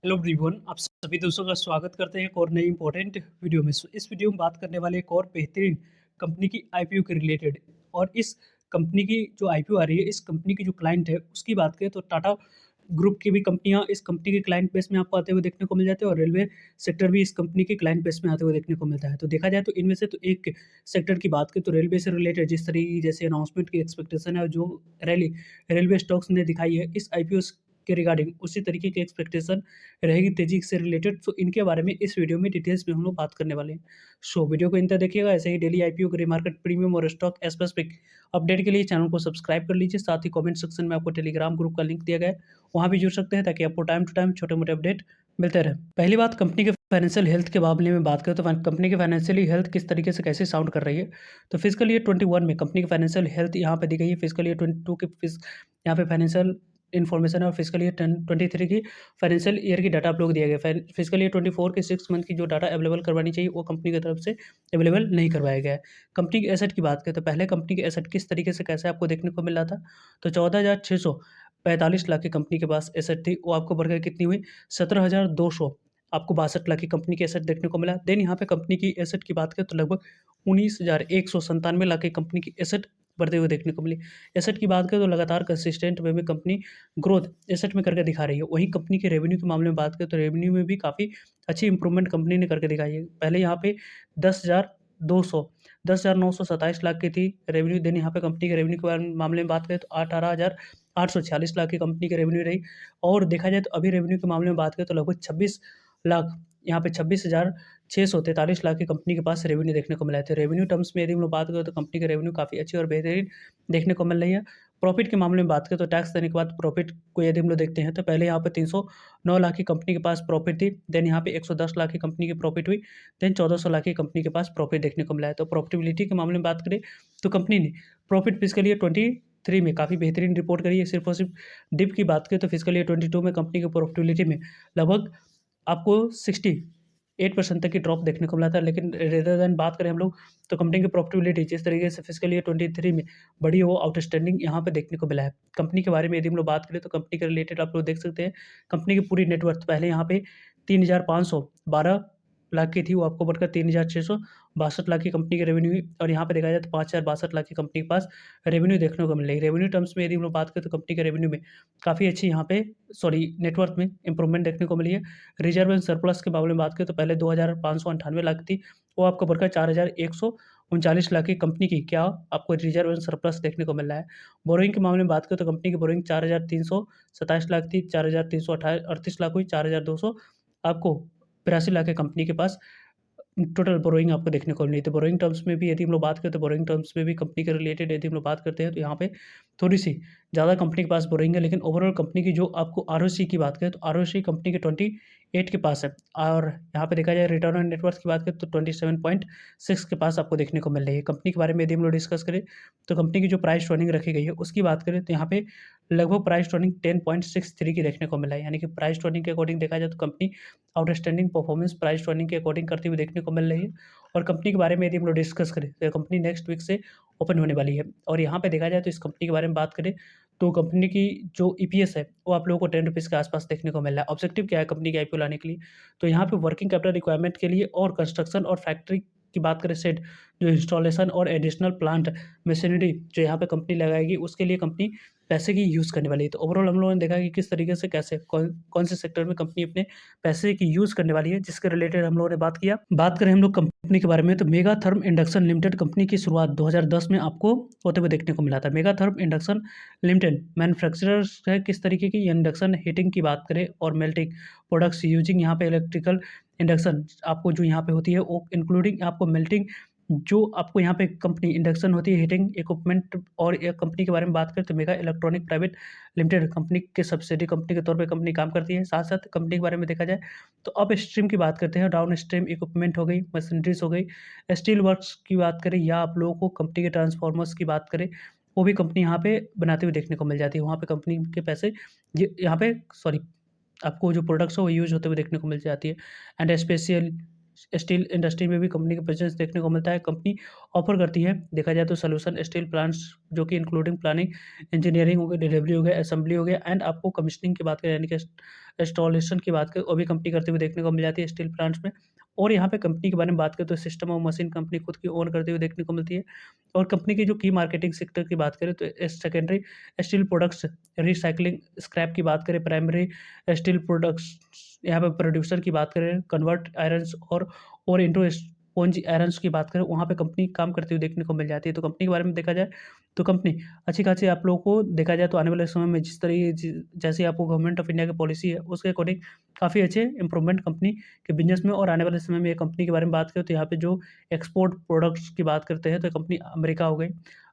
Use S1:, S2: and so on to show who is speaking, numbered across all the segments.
S1: Hello everyone, आप सभी दोस्तों का स्वागत करते हैं एक और नई इंपॉर्टेंट वीडियो में। इस वीडियो में बात करने वाले एक और बेहतरीन कंपनी की आईपीओ के रिलेटेड। और इस कंपनी की जो आईपीओ आ रही है, इस कंपनी की जो क्लाइंट है उसकी बात करें तो टाटा ग्रुप की भी कंपनियां इस कंपनी के क्लाइंट बेस में आपको आते हुए देखने को मिल जाते हैं, और रेलवे सेक्टर भी इस कंपनी के क्लाइंट बेस में आते हुए देखने को मिलता है। तो देखा जाए तो इनमें से तो एक सेक्टर की बात करें तो रेलवे से रिलेटेड जिस तरीके जैसे अनाउंसमेंट की एक्सपेक्टेशन है, जो रैली रेलवे स्टॉक्स ने दिखाई है इस आईपीओ के रिगार्डिंग, उसी तरीके की एक्सपेक्टेशन रहेगी तेजी से रिलेटेड। तो इनके बारे में इस वीडियो में डिटेल्स में हम लोग बात करने वाले हैं। सो वीडियो को अंत तक देखिएगा। ऐसे ही daily IPO grey market premium और स्टॉक स्पेसिफिक अपडेट के लिए चैनल को सब्सक्राइब कर लीजिए। साथ ही कमेंट सेक्शन में आपको टेलीग्राम ग्रुप का लिंक दिया गया है, वहाँ भी जुड़ सकते हैं ताकि आपको टाइम टू टाइम छोटे मोटे अपडेट मिलते रहे। पहली बात, कंपनी के फाइनेंशियल हेल्थ के मामले में बात करें तो कंपनी के फाइनेंशियली हेल्थ किस तरीके से कैसे साउंड कर रही है। तो फिजिकल ईयर 21 में कंपनी की फाइनेंशियल हेल्थ यहाँ पे दी गई है। फिजिकल ईयर 22 के यहाँ पे फाइनेंशियल इन्फॉर्मेशन है, और फिजिकल ईयर 23 की फाइनेंशियल ईयर की डाटा आप लोग दिया गया है। फिजिकल ईयर 24 के 6 मंथ की जो डाटा अवेलेबल करवानी चाहिए वो कंपनी की तरफ से अवेलेबल नहीं करवाया गया है। कंपनी की एसेट की बात करें तो पहले कंपनी की एसेट किस तरीके से कैसे आपको देखने को मिल रहा था। तो 14,645 लाख की कंपनी के पास एसेट थी, वो आपको बढ़कर कितनी हुई 17,200 आपको 62 लाख की कंपनी की एसेट देखने को मिला। देन यहाँ पे कंपनी की एसेट की बात करें तो लगभग 19,197 लाख की कंपनी की एसेट बढ़ते हुए देखने को मिली। एसेट की बात करें तो लगातार कंसिस्टेंट वे में कंपनी ग्रोथ एसेट में करके दिखा रही है। वहीं कंपनी के रेवेन्यू के मामले में बात करें तो रेवेन्यू में भी काफ़ी अच्छी इंप्रूवमेंट कंपनी ने करके दिखाई है। पहले यहाँ पे 10,927 लाख की थी रेवेन्यू। देन यहाँ पे कंपनी के रेवेन्यू के मामले में बात करें तो 18,846 लाख की कंपनी की रेवेन्यू रही। और देखा जाए तो अभी रेवेन्यू के मामले में बात करें तो लगभग 26 लाख, यहाँ पे 26,643 लाख की कंपनी के पास रेवेन्यू देखने को मिला है। तो रेवेन्यू टर्म्स में यदि हम लोग बात करें तो कंपनी की रेवेन्यू काफ़ी अच्छी और बेहतरीन देखने को मिल रही है। प्रॉफिट के मामले में बात करें तो टैक्स देने के बाद प्रॉफिट को यदि हम लोग देखते हैं तो पहले यहाँ पे 309 लाख की कंपनी के पास प्रॉफिट थी। देन यहाँ पे 110 लाख की कंपनी की प्रॉफिट हुई। देन 1400 लाख की कंपनी के पास प्रॉफिट देखने को मिला है। तो प्रॉफिटेबिलिटी के मामले में बात करें तो कंपनी ने प्रॉफिट फिजिकल ईयर 23 में काफ़ी बेहतरीन रिपोर्ट करी है। सिर्फ और सिर्फ डिप की बात करें तो फिजिकल ईयर 22 में कंपनी की प्रॉफिटेबिलिटी में लगभग आपको 68% तक की ड्रॉप देखने को मिला था। लेकिन रेदर देन बात करें हम लोग तो कंपनी की प्रॉफिटेबिलिटी जिस तरीके से फिजिकल ईयर 23 में बढ़ी हो, आउटस्टैंडिंग यहाँ पे देखने को मिला है। कंपनी के बारे में यदि हम लोग बात करें तो कंपनी के रिलेटेड आप लोग देख सकते हैं कंपनी की पूरी नेटवर्थ पहले यहाँ पे 3,512 लाख की थी, वो आपको बढ़कर 3,662 लाख की कंपनी की रेवेन्यू हुई। और यहाँ पे देखा जाए तो 5,062 लाख की कंपनी के पास रेवेन्यू देखने को मिल रही है। रेवेन्यू टर्म्स में यदि हम लोग बात करें तो कंपनी के रेवेन्यू में काफ़ी अच्छी यहाँ पे नेटवर्थ में इंप्रूवमेंट देखने को मिली है। रिजर्व एंड सरप्लस के मामले में बात करें तो पहले 2,598 लाख थी, वो आपको बढ़कर 4,139 लाख की कंपनी की क्या आपको रिजर्व एंड सरप्लस देखने को मिल रहा है। बोरोइंग के मामले में बात करें तो कंपनी की बोरोइंग 4,327 लाख थी, 4,338 लाख हुई, 4,200 आपको 82 लाख की कंपनी के पास टोटल बोरोइंग आपको देखने को मिली। तो बोरोइंग टर्म्स में भी यदि हम लोग बात करें तो बोरोइंग टर्म्स में भी कंपनी के रिलेटेड यदि हम लोग बात करते हैं तो यहाँ पे थोड़ी-सी ज़्यादा कंपनी के पास बोरोइंग है। लेकिन ओवरऑल कंपनी की जो आपको आरओसी की बात करें तो आरओसी कंपनी के 28 के पास है। और यहाँ पे देखा जाए रिटर्न ऑन नेट वर्थ की बात करें तो 27.6 के पास आपको देखने को मिल रही है। कंपनी के बारे में यदि हम लोग डिस्कस करें तो कंपनी की जो प्राइस टू अर्निंग रखी गई है उसकी बात करें तो यहाँ पे लगभग प्राइस टू अर्निंग 10.63 की देखने को मिला है। यानी कि प्राइस टू अर्निंग के अकॉर्डिंग देखा जाए तो company outstanding performance price to earning के अकॉर्डिंग करते हुए देखने को मिल रही है। और कंपनी के बारे में यदि हम लोग डिस्कस करें तो कंपनी नेक्स्ट वीक से ओपन होने वाली है। और यहाँ पे देखा जाए तो इस कंपनी के बारे में बात करें तो कंपनी की जो ईपीएस है वो आप लोगों को 10 रुपीज़ के आसपास देखने को मिल रहा है। ऑब्जेक्टिव क्या है कंपनी की आईपीओ लाने के लिए, तो यहाँ पे वर्किंग कैपिटल रिक्वायरमेंट के लिए और कंस्ट्रक्शन और फैक्ट्री की बात करें सेट जो इंस्टॉलेशन और एडिशनल प्लांट मशीनरी जो यहाँ पे कंपनी लगाएगी उसके लिए कंपनी पैसे की यूज़ करने वाली है। तो ओवरऑल हम लोगों ने देखा कि किस तरीके से कैसे कौन कौन से सेक्टर में कंपनी अपने पैसे की यूज़ करने वाली है, जिसके रिलेटेड हम लोगों ने बात किया। बात करें हम लोग कंपनी के बारे में तो Mega Therm Induction Limited company की शुरुआत 2010 में आपको होते हुए देखने को मिला था। Mega Therm Induction Limited manufacturers है किस तरीके की इंडक्शन हीटिंग की बात करें और मेल्टिंग प्रोडक्ट्स यूजिंग यहाँ पे इलेक्ट्रिकल इंडक्शन आपको जो यहाँ पे होती है वो इंक्लूडिंग आपको मेल्टिंग जो आपको यहाँ पे कंपनी इंडक्शन होती है हीटिंग इक्विपमेंट। और एक कंपनी के बारे में बात करें तो mega electronic private limited company के सब्सिडी कंपनी के तौर पे कंपनी काम करती है। साथ साथ कंपनी के बारे में देखा जाए तो अप स्ट्रीम की बात करते हैं, डाउन स्ट्रीम इक्विपमेंट हो गई, मशीनरीज हो गई, स्टील वर्क्स की बात करें या आप लोगों को कंपनी के ट्रांसफार्मर्स की बात करें वो भी कंपनी यहाँ पे बनाते हुए देखने को मिल जाती है। वहाँ पे कंपनी के पैसे यहाँ पे आपको जो प्रोडक्ट्स हो वो यूज़ होते हुए देखने को मिल जाती है। एंड स्पेशल स्टील इंडस्ट्री में भी कंपनी का प्रेजेंस देखने को मिलता है। कंपनी ऑफर करती है, देखा जाए तो सॉल्यूशन स्टील प्लांट्स, जो कि इंक्लूडिंग प्लानिंग, इंजीनियरिंग हो गया, डिलीवरी हो गया, असेंबली हो गया एंड आपको कमीशनिंग की बात करें यानी कि इंस्टॉलेशन की बात करें, वो भी कंपनी करते हुए देखने को मिल जाती है स्टील प्लांट्स में। और यहाँ पे कंपनी के बारे में बात करें तो सिस्टम और मशीन कंपनी खुद की ओन करते हुए देखने को मिलती है। और कंपनी की जो की मार्केटिंग सेक्टर की बात करें तो secondary steel products, recycling, scrap की बात करें, प्राइमरी स्टील प्रोडक्ट्स, यहाँ पे प्रोड्यूसर की बात करें, कन्वर्ट आयरन्स और इंटो स्पॉन्ज आयरन्स की बात करें, वहाँ पे कंपनी काम करती हुई देखने को मिल जाती है। तो कंपनी के बारे में देखा जाए तो कंपनी अच्छी खासी आप लोगों को देखा जाए तो आने वाले समय में जिस तरीके जैसे आपको गवर्नमेंट ऑफ इंडिया की पॉलिसी है उसके अकॉर्डिंग काफ़ी अच्छे इंप्रूवमेंट कंपनी के बिजनेस में और आने वाले समय में ये कंपनी के बारे में बात करें तो यहाँ पे जो एक्सपोर्ट प्रोडक्ट्स की बात करते हैं तो कंपनी अमेरिका हो गई,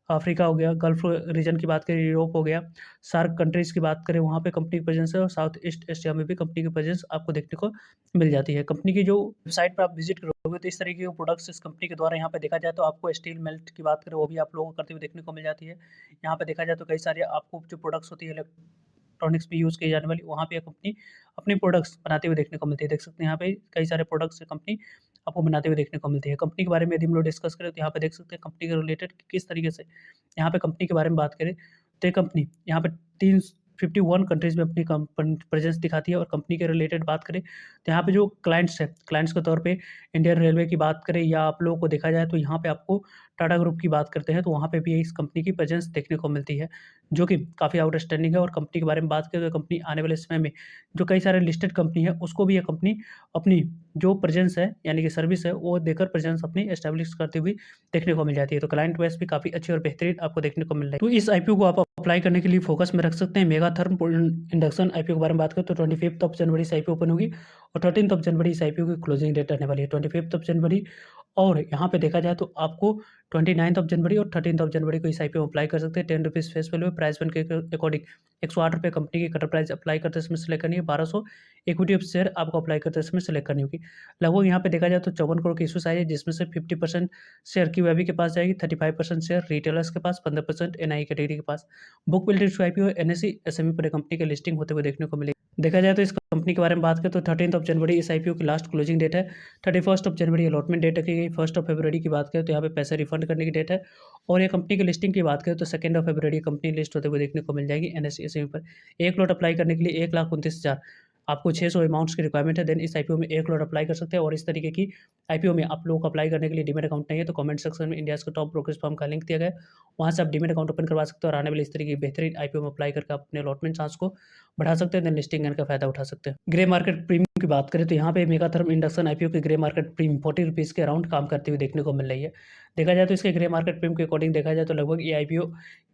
S1: अफ्रीका हो गया, गल्फ रीजन की बात करें, यूरोप हो गया, सार्क कंट्रीज़ की बात करें, वहाँ पे कंपनी की प्रेजेंस है और साउथ ईस्ट एशिया में भी कंपनी की प्रेजेंस आपको देखने को मिल जाती है। कंपनी की जो वेबसाइट पर आप विजिट करोगे तो इस तरीके के प्रोडक्ट्स इस कंपनी के द्वारा यहाँ पे देखा जाए तो आपको स्टील मेल्ट की बात करें वो भी आप लोगों को करते हुए देखने को मिल जाती है। यहाँ पे देखा जाए तो कई सारे आपको जो प्रोडक्ट्स होती है इलेक्ट्रॉनिक्स में यूज़ की जाने वाली, वहाँ पे कंपनी अपनी प्रोडक्ट्स बनाते हुए देखने को मिलती है। देख सकते हैं यहाँ पे कई सारे प्रोडक्ट्स कंपनी आपको बनाते हुए देखने को मिलती है। कंपनी के बारे में यदि हम लोग डिस्कस करें तो यहाँ पे देख सकते हैं कंपनी के रिलेटेड किस तरीके से यहाँ पे कंपनी के बारे में बात करें तो ये कंपनी यहाँ पे 351 कंट्रीज़ में अपनी प्रेजेंस दिखाती है। और कंपनी के रिलेटेड बात करें तो यहाँ पे जो क्लाइंट्स है, क्लाइंट्स के तौर पे इंडियन रेलवे की बात करें या आप लोगों को देखा जाए तो यहाँ पे आपको टाटा ग्रुप की बात करते हैं तो वहाँ पे भी इस कंपनी की प्रेजेंस देखने को मिलती है, जो कि काफ़ी आउटस्टैंडिंग है। और कंपनी के बारे में बात करें तो कंपनी आने वाले समय में जो कई सारे लिस्टेड कंपनी है उसको भी ये कंपनी अपनी जो प्रेजेंस है यानी कि सर्विस है वो देकर प्रेजेंस अपनी एस्टैब्लिश करती हुई देखने को मिल जाती है। तो क्लाइंट बेस भी काफ़ी अच्छी और बेहतरीन आपको देखने को मिल रही है। तो इस आईपीओ को आप अप्लाई करने के लिए फोकस में रख सकते हैं। मेगा थर्म इंडक्शन आईपीओ के बारे में बात करें तो 25 जनवरी से आईपीओ ओपन होगी और 13 जनवरी इस आईपीओ की क्लोजिंग डेट रहने वाली है, 25 जनवरी। और यहाँ पे देखा जाए तो आपको 29 जनवरी और 13 जनवरी को इस आईपीओ अप्लाई कर सकते हैं। 10 रुपीज़ फेस वैल्यू है। प्राइस वन के अकॉर्डिंग 108 रुपये कंपनी की कटर प्राइस अप्लाई करते समय सेलेक्ट करनी है। 1200 इक्विटी ऑफ शेयर आपको अप्लाई करते समय सेलेक्ट करनी होगी। लगभग यहाँ पे देखा जाए तो 54 करोड़ की इशू साइज है, जिसमें से 50% शेयर क्यूआईबी के पास जाएगी, 35% शेयर रिटेलर्स के पास, 15% एनआई कैटेगरी के पास। Book build issue IPO NSE SME पर कंपनी के लिस्टिंग होते हुए देखने को मिलेगी। देखा जाए तो इस कंपनी के बारे में बात करें तो 13 जनवरी इस आईपीओ की लास्ट क्लोजिंग डेट है। 31 जनवरी अलॉटमेंट डेट रखी गई। 1 फरवरी की बात करें तो यहाँ पे पैसे रिफंड करने की डेट है। और ये कंपनी की लिस्टिंग की बात करें तो 2 फरवरी कंपनी लिस्ट होते हुए देखने को मिल जाएगी एनएसई एसएमई पर। एक लॉट अप्लाई करने के लिए 1,29,000 आपको 600 अमाउंट्स की रिक्वायरमेंट है। देन इस आईपीओ में एक लॉट अप्लाई कर सकते हैं। और इस तरीके की आईपीओ में आप लोगों को अप्लाई करने के लिए डीमेट अकाउंट नहीं है तो कमेंट सेक्शन में इंडिया के टॉप ब्रोकरेज फर्म का लिंक दिया गया है, वहाँ से आप डीमेट अकाउंट ओपन करवा सकते हो और आने वाली इस तरीके की बेहतरीन आईपीओ में अप्लाई करके आप अपने अलॉटमेंट चांस को बढ़ा सकते हैं, देन लिस्टिंग का फ़ायदा उठा सकते हैं। ग्रे मार्केट प्रीमियम की बात करें तो यहाँ पे मेगाथर्म इंडक्शन आईपीओ के ग्रे मार्केट प्रीमियम 40 रुपीज़ के अराउंड काम करती हुई देखने को मिल रही है। देखा जाए तो इसके ग्रे मार्केट प्रीमियम के अकॉर्डिंग देखा जाए तो लगभग ये आईपीओ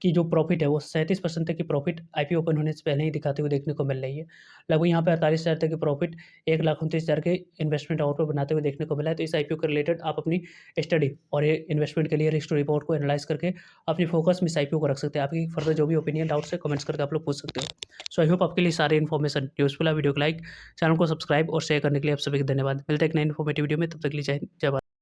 S1: की जो प्रॉफिट है वो 37% तक की प्रॉफिट आईपीओ ओपन होने से पहले ही दिखाते हुए देखने को मिल रही है। लगभग यहाँ पे 48,000 तक की प्रॉफिट 1,29,000 के इन्वेस्टमेंट अमाउंट पर बनाते हुए देखने को मिला है। तो इस आईपीओ के रिलेटेड आप अपनी स्टडी और ये इन्वेस्टमेंट के लिए रिस्क रिपोर्ट को एनालाइज करके अपनी फोकस में इस आईपीओ को रख सकते हैं। आपकी फर्दर जो भी ओपिनियन डाउट्स है कमेंट्स करके आप लोग पूछ सकते हो। सो आई होप आपके लिए सारी इन्फॉर्मेशन यूजफुल है। वीडियो को लाइक, चैनल को सब्सक्राइब और शेयर करने के लिए आप सभी को धन्यवाद। मिलते हैं एक नई इन्फॉर्मेटिव वीडियो में, तब तक के लिए जय हिंद, जय भारत।